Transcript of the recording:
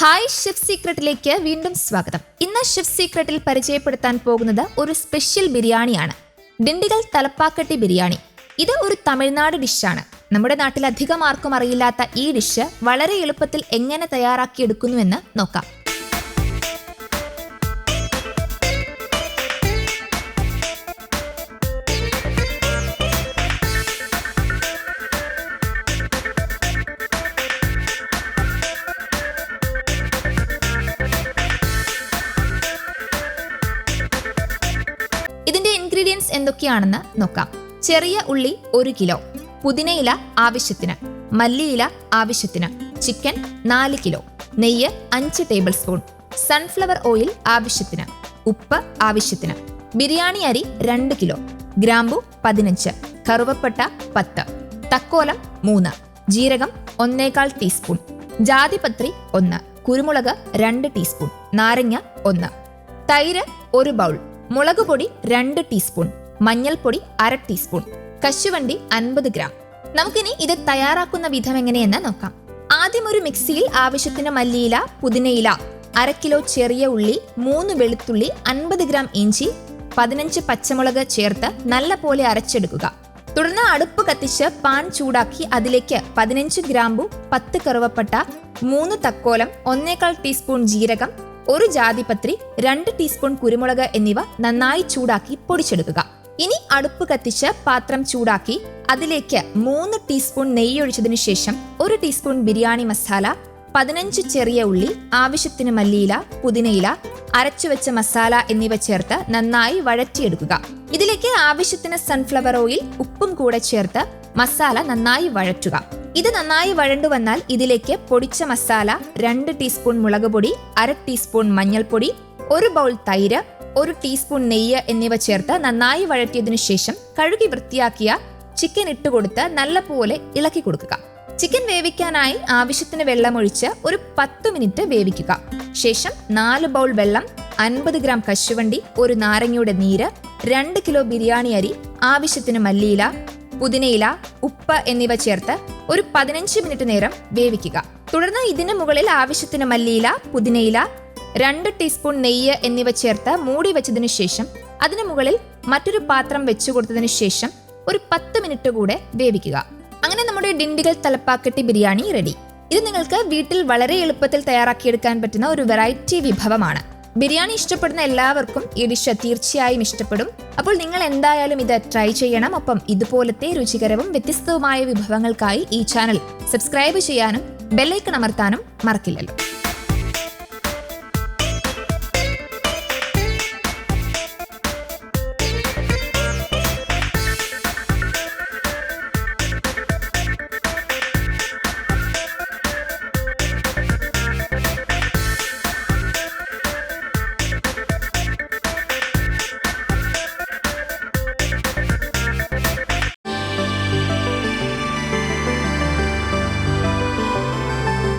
Hi chef സീക്രട്ടിലേക്ക് വീണ്ടും സ്വാഗതം. ഇന്ന് ഷെഫ് സീക്രട്ടിൽ പരിചയപ്പെടുത്താൻ പോകുന്നത് ഒരു സ്പെഷ്യൽ ബിരിയാണിയാണ്, ഡിണ്ടിഗൽ തലപ്പാക്കട്ടി ബിരിയാണി. ഇത് ഒരു തമിഴ്നാട് ഡിഷാണ്. നമ്മുടെ നാട്ടിൽ അധികം ആർക്കും അറിയില്ലാത്ത ഈ ഡിഷ് വളരെ എളുപ്പത്തിൽ എങ്ങനെ തയ്യാറാക്കിയെടുക്കുന്നുവെന്ന് നോക്കാം. ഇതിന്റെ ഇൻഗ്രീഡിയൻസ് എന്തൊക്കെയാണെന്ന് നോക്കാം. ചെറിയ ഉള്ളി 1 കിലോ, പുതിനയില ആവശ്യത്തിന്, മല്ലിയില ആവശ്യത്തിന്, ചിക്കൻ 4 കിലോ, നെയ്യ് 5 ടേബിൾ സ്പൂൺ, സൺഫ്ലവർ ഓയിൽ ആവശ്യത്തിന്, ഉപ്പ് ആവശ്യത്തിന്, ബിരിയാണി അരി 2 കിലോ, ഗ്രാമ്പു 15, കറുവപ്പട്ട 10, തക്കോലം 3, ജീരകം 1/4 ടീസ്പൂൺ, ജാതിപത്രി 1, കുരുമുളക് 2 ടീസ്പൂൺ, നാരങ്ങ 1, തൈര് 1 ബൗൾ, മുളക് പൊടി 2 ടീസ്പൂൺ, മഞ്ഞൾപ്പൊടി 1/2 ടീസ്പൂൺ, കശുവണ്ടി 50 ഗ്രാം. നമുക്കിനി ഇത് തയ്യാറാക്കുന്ന വിധം എങ്ങനെയെന്ന് നോക്കാം. ആദ്യം ഒരു മിക്സിയിൽ ആവശ്യത്തിന് മല്ലിയില, പുതിനയില, 1/2 കിലോ ചെറിയ ഉള്ളി, 3 വെളുത്തുള്ളി, 50 ഗ്രാം ഇഞ്ചി, 15 പച്ചമുളക് ചേർത്ത് നല്ല പോലെ അരച്ചെടുക്കുക. തുടർന്ന് അടുപ്പ് കത്തിച്ച് പാൻ ചൂടാക്കി അതിലേക്ക് 15 ഗ്രാമ്പു, 10 കറുവപ്പട്ട, 3 തക്കോലം, 1/4 ടീസ്പൂൺ ജീരകം, 1 ജാതിപത്രി, 2 ടീസ്പൂൺ കുരുമുളക് എന്നിവ നന്നായി ചൂടാക്കി പൊടിച്ചെടുക്കുക. ഇനി അടുപ്പ് കത്തിച്ച് പാത്രം ചൂടാക്കി അതിലേക്ക് 3 ടീസ്പൂൺ നെയ്യ് ഒഴിച്ചതിനു ശേഷം 1 ടീസ്പൂൺ ബിരിയാണി മസാല, 15 ചെറിയ ഉള്ളി, ആവശ്യത്തിന് മല്ലിയില, പുതിനയില, അരച്ചുവെച്ച മസാല എന്നിവ ചേർത്ത് നന്നായി വഴറ്റിയെടുക്കുക. ഇതിലേക്ക് ആവശ്യത്തിന് സൺഫ്ലവർ ഓയിൽ, ഉപ്പും കൂടെ ചേർത്ത് മസാല നന്നായി വഴറ്റുക. ഇത് നന്നായി വഴണ്ടു വന്നാൽ ഇതിലേക്ക് പൊടിച്ച മസാല, 2 ടീസ്പൂൺ മുളക് പൊടി, 1/2 ടീസ്പൂൺ മഞ്ഞൾപ്പൊടി, 1 ബൗൾ തൈര്, 1 ടീസ്പൂൺ നെയ്യ് എന്നിവ ചേർത്ത് നന്നായി വഴറ്റിയതിനു ശേഷം കഴുകി വൃത്തിയാക്കിയ ചിക്കൻ ഇട്ടുകൊടുത്ത് നല്ലപോലെ ഇളക്കി കൊടുക്കുക. ചിക്കൻ വേവിക്കാനായി ആവശ്യത്തിന് വെള്ളമൊഴിച്ച് ഒരു 10 മിനിറ്റ് വേവിക്കുക. ശേഷം 4 ബൗൾ വെള്ളം, 50 ഗ്രാം കശുവണ്ടി, 1 നാരങ്ങയുടെ നീര്, 2 കിലോ ബിരിയാണി അരി, ആവശ്യത്തിന് മല്ലിയില, പുതിനയില, ഉപ്പ് എന്നിവ ചേർത്ത് ഒരു 15 മിനിറ്റ് നേരം വേവിക്കുക. തുടർന്ന് ഇതിന് മുകളിൽ ആവശ്യത്തിന് മല്ലിയില, പുതിനയില, 2 ടീസ്പൂൺ നെയ്യ് എന്നിവ ചേർത്ത് മൂടി വെച്ചതിനു ശേഷം അതിനു മുകളിൽ മറ്റൊരു പാത്രം വെച്ചു കൊടുത്തതിനു ശേഷം ഒരു 10 മിനിറ്റ് കൂടെ വേവിക്കുക. അങ്ങനെ നമ്മുടെ ഡിണ്ടിഗൽ തലപ്പാക്കട്ടി ബിരിയാണി റെഡി. ഇത് നിങ്ങൾക്ക് വീട്ടിൽ വളരെ എളുപ്പത്തിൽ തയ്യാറാക്കിയെടുക്കാൻ പറ്റുന്ന ഒരു വെറൈറ്റി വിഭവമാണ്. ബിരിയാണി ഇഷ്ടപ്പെടുന്ന എല്ലാവർക്കും ഈ ഡിഷ് തീർച്ചയായും ഇഷ്ടപ്പെടും. അപ്പോൾ നിങ്ങൾ എന്തായാലും ഇത് ട്രൈ ചെയ്യണം. ഒപ്പം ഇതുപോലത്തെ രുചികരവും വ്യത്യസ്തവുമായ വിഭവങ്ങൾക്കായി ഈ ചാനൽ സബ്സ്ക്രൈബ് ചെയ്യാനും ബെല്ലൈക്കൺ അമർത്താനും മറക്കില്ലല്ലോ.